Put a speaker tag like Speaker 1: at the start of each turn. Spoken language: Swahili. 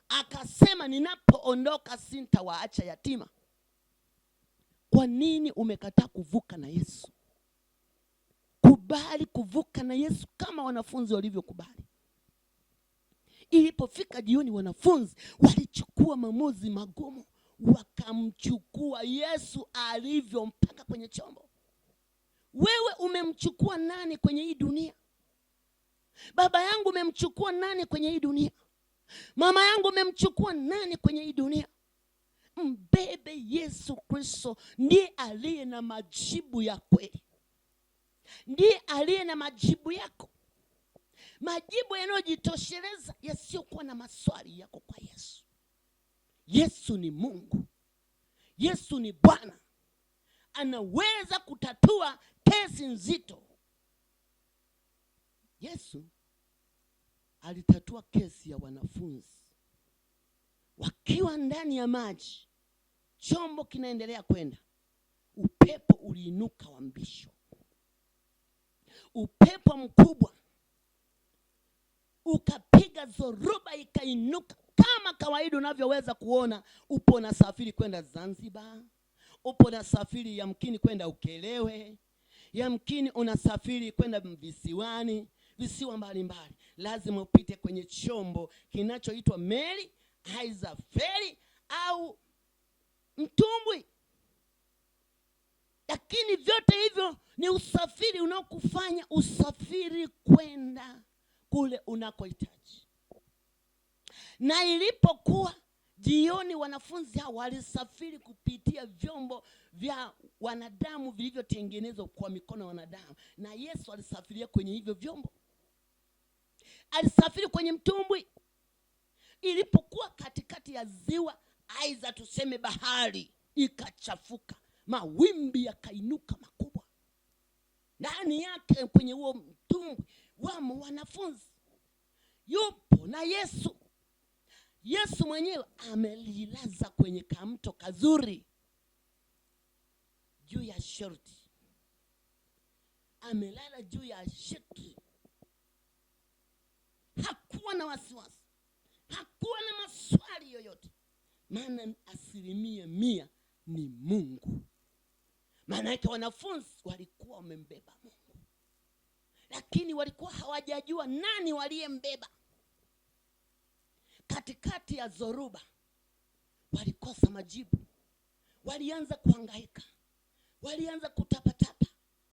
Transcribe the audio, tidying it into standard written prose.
Speaker 1: akasema ninapoondoka sintawaacha yatima. Kwa nini umekataa kuvuka na Yesu? Kubali kuvuka na Yesu kama wanafunzi walivyokubali. Ilipofika jioni, wanafunzi walichukua maamuzi magumu, wakamchukua Yesu alivyo mpaka kwenye chombo. Wewe umemchukua nani kwenye hii dunia? Baba yangu umemchukua nani kwenye hii dunia? Mama yangu umemchukua nani kwenye hii dunia? Mbebe Yesu Kristo, ndiye aliye na majibu ya kweli. Ndiye aliye na majibu yako. Majibu yanayojitosheleza, yasiyokuwa na maswali yako kwa Yesu. Yesu ni Mungu. Yesu ni Bwana. Anaweza kutatua kesi nzito. Yesu alitatua kesi ya wanafunzi wakiwa ndani ya maji. Chombo kinaendelea kwenda. Upepo uliinuka wa mbisho. Upepo mkubwa ukapiga, zoruba ikainuka. Kama kawaida unavyoweza kuona, upo na safiri kwenda Zanzibar, upo na safiri yamkini kwenda Ukelewe, yamkini unasafiri kwenda visiwani, visiwa mbalimbali. Lazima upite kwenye chombo kinachoitwa meli, aidha feri au mtumbwi. Lakini vyote hivyo ni usafiri unaokufanya usafiri kwenda kule unakohitaji. Na ilipokuwa jioni, wanafunzi hao walisafiri kupitia vyombo vya wanadamu vilivyotengenezwa kwa mikono ya wanadamu. Na Yesu alisafiria kwenye hivyo vyombo. Alisafiri kwenye mtumbwi. Ilipokuwa katikati ya ziwa, aidha tuseme bahari, ikachafuka. Mawimbi yakainuka makubwa. Ndani yake kwenye huo mtumbwi wamo wanafunzi. Yupo na Yesu. Yesu mwenyewe amelilaza kwenye kamto kazuri juu ya shorti. Amelala juu ya sheki. Hakuwa na wasiwasi. Hakuwa na maswali yoyote. Maana 100% ni Mungu. Maana yake wanafunzi walikuwa wamembeba Mungu. Lakini walikuwa hawajajua nani waliyembeba. Katikati ya zoruba walikosa majibu. Walianza kuhangaika. Walianza kutapa